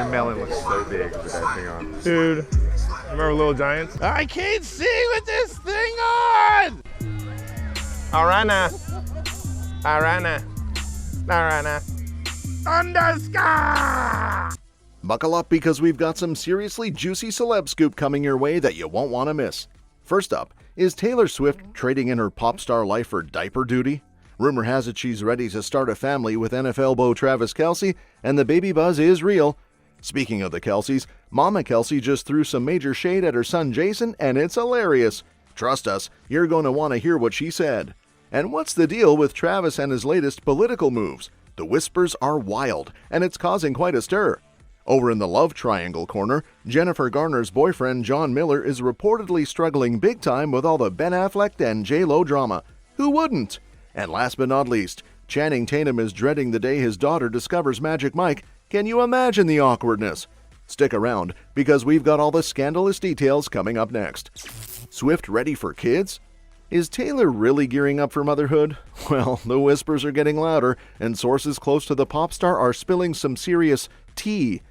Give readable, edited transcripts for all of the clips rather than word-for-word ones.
My melon looks so big with that thing on. Dude, remember Little Giants? I can't see with this thing on! Arana. Underscore! Buckle up because we've got some seriously juicy celeb scoop coming your way that you won't want to miss. First up, is Taylor Swift trading in her pop star life for diaper duty? Rumor has it she's ready to start a family with NFL beau Travis Kelce, and the baby buzz is real. Speaking of the Kelces, Mama Kelce just threw some major shade at her son Jason, and it's hilarious. Trust us, you're going to want to hear what she said. And what's the deal with Travis and his latest political moves? The whispers are wild, and it's causing quite a stir. Over in the love triangle corner, Jennifer Garner's boyfriend John Miller is reportedly struggling big time with all the Ben Affleck and J.Lo drama. Who wouldn't? And last but not least, Channing Tatum is dreading the day his daughter discovers Magic Mike. Can you imagine the awkwardness? Stick around, because we've got all the scandalous details coming up next. Swift ready for kids? Is Taylor really gearing up for motherhood? Well, the whispers are getting louder, and sources close to the pop star are spilling some serious tea.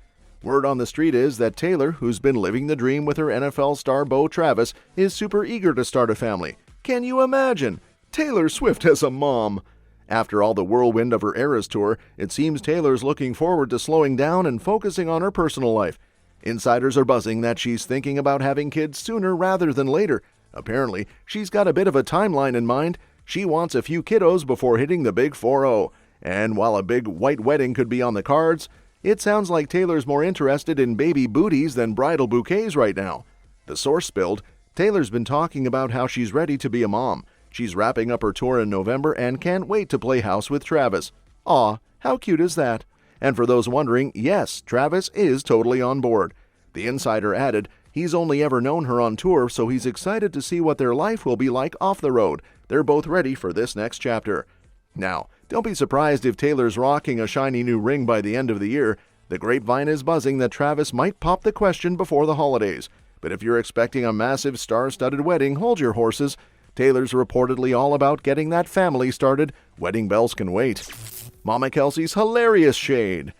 Word on the street is that Taylor, who's been living the dream with her NFL star beau Travis, is super eager to start a family. Can you imagine? Taylor Swift as a mom. After all the whirlwind of her Eras tour, it seems Taylor's looking forward to slowing down and focusing on her personal life. Insiders are buzzing that she's thinking about having kids sooner rather than later. Apparently, she's got a bit of a timeline in mind. She wants a few kiddos before hitting the big 4-0. And while a big white wedding could be on the cards, it sounds like Taylor's more interested in baby booties than bridal bouquets right now. The source spilled, Taylor's been talking about how she's ready to be a mom. She's wrapping up her tour in November and can't wait to play house with Travis. Aw, how cute is that? And for those wondering, yes, Travis is totally on board. The insider added, he's only ever known her on tour, so he's excited to see what their life will be like off the road. They're both ready for this next chapter. Now, don't be surprised if Taylor's rocking a shiny new ring by the end of the year. The grapevine is buzzing that Travis might pop the question before the holidays. But if you're expecting a massive star-studded wedding, hold your horses. Taylor's reportedly all about getting that family started. Wedding bells can wait. Mama Kelce's hilarious shade.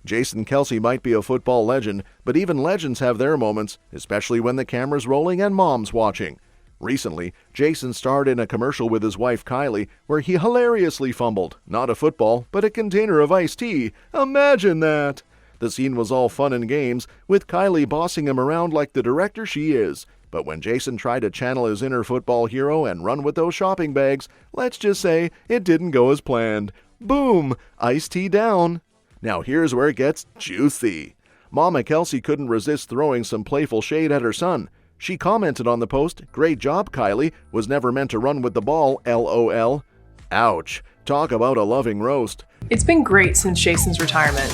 Jason Kelce might be a football legend, but even legends have their moments, especially when the camera's rolling and mom's watching. Recently, Jason starred in a commercial with his wife Kylie where he hilariously fumbled, not a football, but a container of iced tea. Imagine that! The scene was all fun and games, with Kylie bossing him around like the director she is. But when Jason tried to channel his inner football hero and run with those shopping bags, let's just say it didn't go as planned. Boom! Iced tea down. Now here's where it gets juicy. Mama Kelce couldn't resist throwing some playful shade at her son. She commented on the post, "Great job, Kylie. Was never meant to run with the ball, LOL." Ouch. Talk about a loving roast. It's been great since Jason's retirement.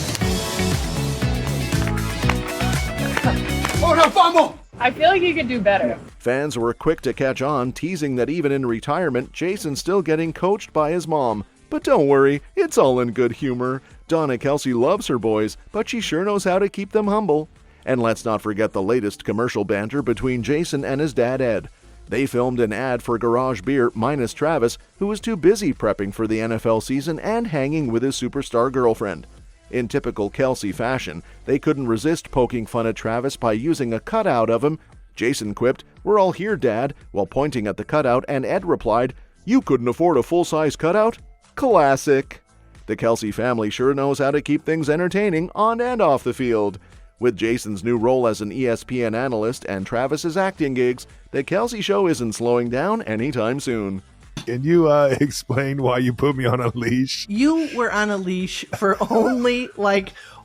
Oh no, fumble! I feel like you could do better. Fans were quick to catch on, teasing that even in retirement, Jason's still getting coached by his mom. But don't worry, it's all in good humor. Donna Kelce loves her boys, but she sure knows how to keep them humble. And let's not forget the latest commercial banter between Jason and his dad Ed. They filmed an ad for Garage Beer minus Travis, who was too busy prepping for the NFL season and hanging with his superstar girlfriend. In typical Kelce fashion, they couldn't resist poking fun at Travis by using a cutout of him. Jason quipped, "We're all here, Dad," while pointing at the cutout, and Ed replied, "You couldn't afford a full-size cutout?" Classic. The Kelce family sure knows how to keep things entertaining on and off the field. With Jason's new role as an ESPN analyst and Travis's acting gigs, the Kelce show isn't slowing down anytime soon. Can you explain why you put me on a leash? You were on a leash for only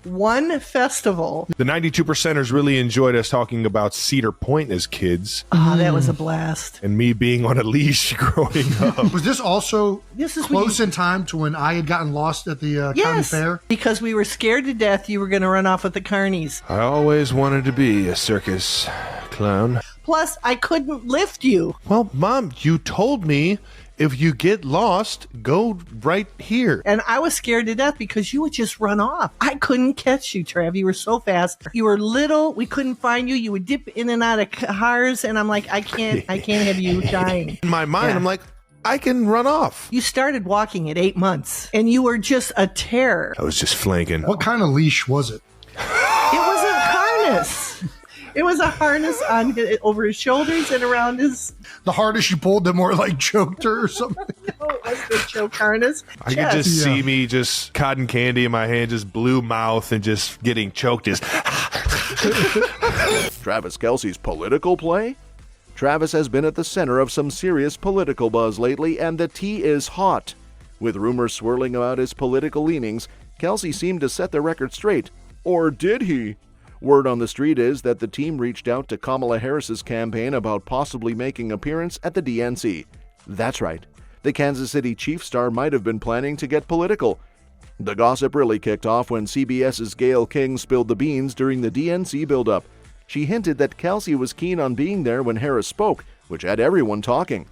one festival. The 92%ers really enjoyed us talking about Cedar Point as kids. Oh, that was a blast. And me being on a leash growing up. Was this also close in time to when I had gotten lost at the county fair? Because we were scared to death you were going to run off with the carnies. I always wanted to be a circus clown. Plus, I couldn't lift you. Well, Mom, you told me if you get lost, go right here. And I was scared to death because you would just run off. I couldn't catch you, Trav. You were so fast. You were little. We couldn't find you. You would dip in and out of cars. And I'm like, I can't have you dying. In my mind, I'm like, I can run off. You started walking at 8 months and you were just a terror. I was just flanking. What kind of leash was it? It was harness. It was a harness over his shoulders and around his. The hardest you pulled, the more like choked her or something. Oh, it was the choke harness. I could just see me just cotton candy in my hand, just blue mouth and just getting choked. Travis Kelce's political play? Travis has been at the center of some serious political buzz lately, and the tea is hot. With rumors swirling about his political leanings, Kelce seemed to set the record straight. Or did he? Word on the street is that the team reached out to Kamala Harris's campaign about possibly making an appearance at the DNC. That's right. The Kansas City Chiefs star might have been planning to get political. The gossip really kicked off when CBS's Gayle King spilled the beans during the DNC buildup. She hinted that Kelce was keen on being there when Harris spoke, which had everyone talking.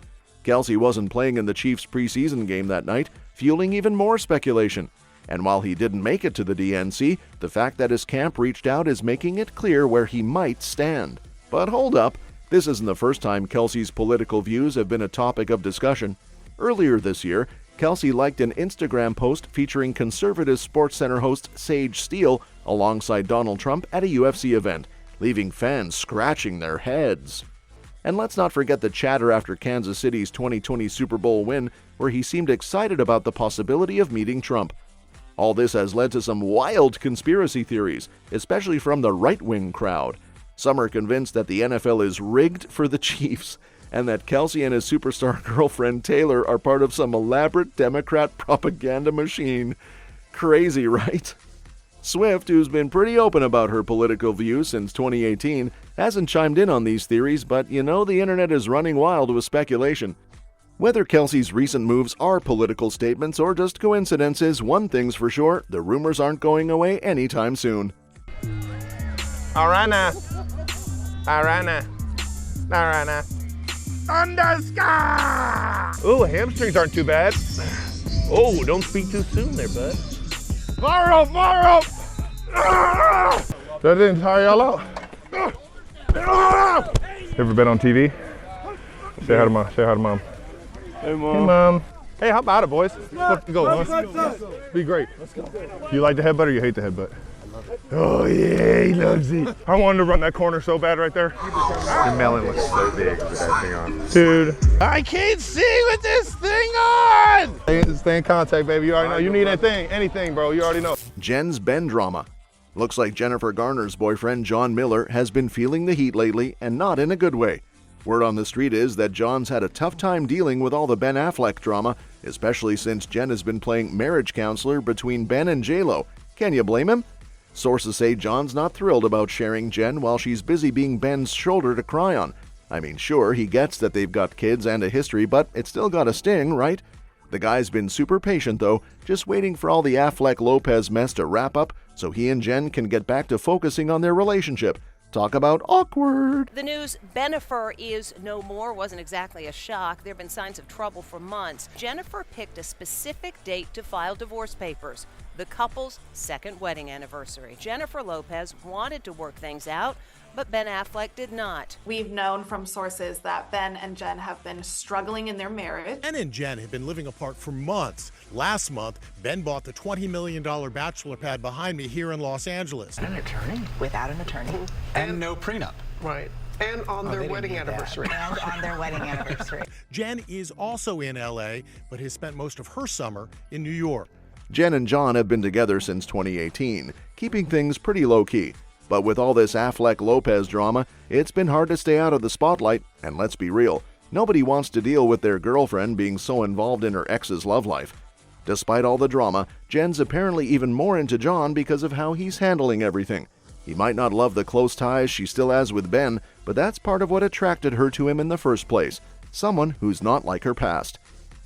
Kelce wasn't playing in the Chiefs' preseason game that night, fueling even more speculation. And while he didn't make it to the DNC, the fact that his camp reached out is making it clear where he might stand. But hold up, this isn't the first time Kelce's political views have been a topic of discussion. Earlier this year, Kelce liked an Instagram post featuring conservative SportsCenter host Sage Steele alongside Donald Trump at a UFC event, leaving fans scratching their heads. And let's not forget the chatter after Kansas City's 2020 Super Bowl win, where he seemed excited about the possibility of meeting Trump. All this has led to some wild conspiracy theories, especially from the right-wing crowd. Some are convinced that the NFL is rigged for the Chiefs, and that Kelce and his superstar girlfriend Taylor are part of some elaborate Democrat propaganda machine. Crazy, right? Swift, who's been pretty open about her political views since 2018, hasn't chimed in on these theories, but you know the internet is running wild with speculation. Whether Kelce's recent moves are political statements or just coincidences, one thing's for sure, the rumors aren't going away anytime soon. All right now. Underscore! Ooh, hamstrings aren't too bad. Oh, don't speak too soon there, bud. Fire up! That didn't tire y'all out. Ever been on TV? Say hi to mom. Hey, Mom. Hey, Mom. Hey, how about it, boys? Let's go, huh? Be great. Let's go. You like the headbutt or you hate the headbutt? Oh, yeah, he loves it. I wanted to run that corner so bad right there. Your melon looks so big with that thing on. Dude, I can't see with this thing on! Stay in contact, baby. You already know. You need anything, bro. You already know. Jen's Ben drama. Looks like Jennifer Garner's boyfriend, John Miller, has been feeling the heat lately, and not in a good way. Word on the street is that John's had a tough time dealing with all the Ben Affleck drama, especially since Jen has been playing marriage counselor between Ben and J.Lo. Can you blame him? Sources say John's not thrilled about sharing Jen while she's busy being Ben's shoulder to cry on. I mean, sure, he gets that they've got kids and a history, but it's still got a sting, right? The guy's been super patient, though, just waiting for all the Affleck-Lopez mess to wrap up so he and Jen can get back to focusing on their relationship. Talk about awkward. The news Bennifer is no more wasn't exactly a shock. There have been signs of trouble for months. Jennifer picked a specific date to file divorce papers, the couple's second wedding anniversary. Jennifer Lopez wanted to work things out, but Ben Affleck did not. We've known from sources that Ben and Jen have been struggling in their marriage. Ben and Jen have been living apart for months. Last month, Ben bought the $20 million bachelor pad behind me here in Los Angeles. An attorney? Without an attorney. And no prenup. Right. And on their wedding anniversary. And on their wedding anniversary. Jen is also in LA, but has spent most of her summer in New York. Jen and John have been together since 2018, keeping things pretty low-key. But with all this Affleck-Lopez drama, it's been hard to stay out of the spotlight, and let's be real, nobody wants to deal with their girlfriend being so involved in her ex's love life. Despite all the drama, Jen's apparently even more into John because of how he's handling everything. He might not love the close ties she still has with Ben, but that's part of what attracted her to him in the first place, someone who's not like her past.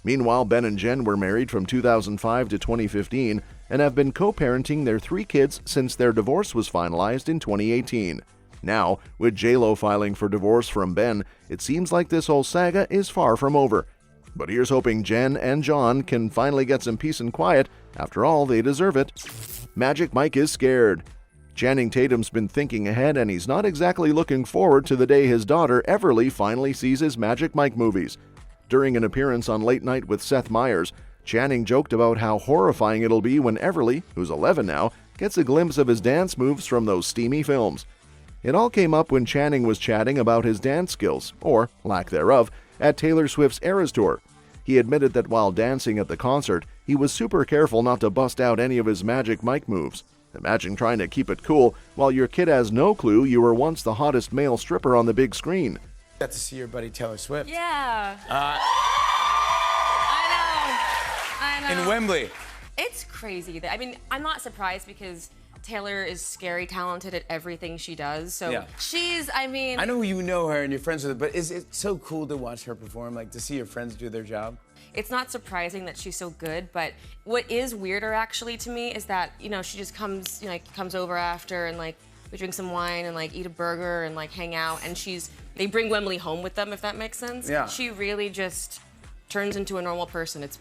Meanwhile, Ben and Jen were married from 2005 to 2015 and have been co-parenting their 3 kids since their divorce was finalized in 2018. Now, with J.Lo filing for divorce from Ben, it seems like this whole saga is far from over. But here's hoping Jen and John can finally get some peace and quiet. After all, they deserve it. Magic Mike is scared. Channing Tatum's been thinking ahead, and he's not exactly looking forward to the day his daughter Everly finally sees his Magic Mike movies. During an appearance on Late Night with Seth Meyers, Channing joked about how horrifying it'll be when Everly, who's 11 now, gets a glimpse of his dance moves from those steamy films. It all came up when Channing was chatting about his dance skills, or lack thereof, at Taylor Swift's Eras Tour. He admitted that while dancing at the concert, he was super careful not to bust out any of his Magic Mike moves. Imagine trying to keep it cool while your kid has no clue you were once the hottest male stripper on the big screen. Got to see your buddy Taylor Swift. Yeah. I know. In Wembley. It's crazy. I mean, I'm not surprised because Taylor is scary talented at everything she does. So Yeah. I know you know her and you're friends with her, but is it so cool to watch her perform, like to see your friends do their job? It's not surprising that she's so good, but what is weirder actually to me is that, she just comes, comes over after and we drink some wine and eat a burger and hang out, and they bring Wembley home with them, if that makes sense. Yeah. She really just turns into a normal person. It's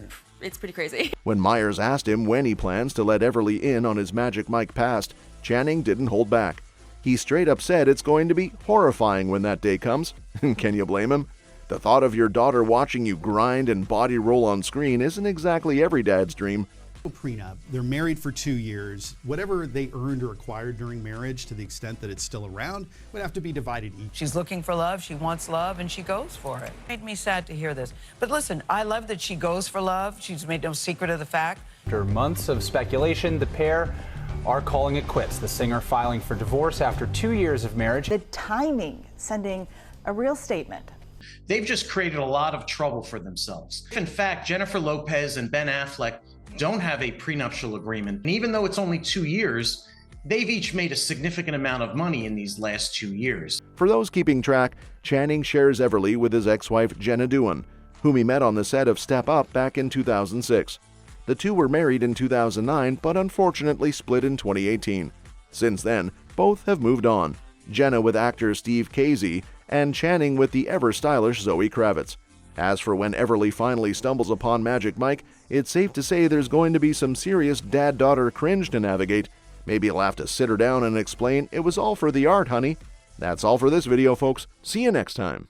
pretty crazy. When Myers asked him when he plans to let Everly in on his Magic Mike past, Channing didn't hold back. He straight up said it's going to be horrifying when that day comes. Can you blame him? The thought of your daughter watching you grind and body roll on screen isn't exactly every dad's dream. Prenup. They're married for 2 years. Whatever they earned or acquired during marriage, to the extent that it's still around, would have to be divided each. She's looking for love, she wants love, and she goes for it. Made me sad to hear this. But listen, I love that she goes for love. She's made no secret of the fact. After months of speculation, the pair are calling it quits. The singer filing for divorce after 2 years of marriage. The timing, sending a real statement. They've just created a lot of trouble for themselves. In fact, Jennifer Lopez and Ben Affleck don't have a prenuptial agreement. And even though it's only 2 years, they've each made a significant amount of money in these last 2 years. For those keeping track, Channing shares Everly with his ex-wife Jenna Dewan, whom he met on the set of Step Up back in 2006. The two were married in 2009, but unfortunately split in 2018. Since then, both have moved on. Jenna with actor Steve Casey, and Channing with the ever-stylish Zoe Kravitz. As for when Everly finally stumbles upon Magic Mike, it's safe to say there's going to be some serious dad-daughter cringe to navigate. Maybe he'll have to sit her down and explain it was all for the art, honey. That's all for this video, folks. See you next time.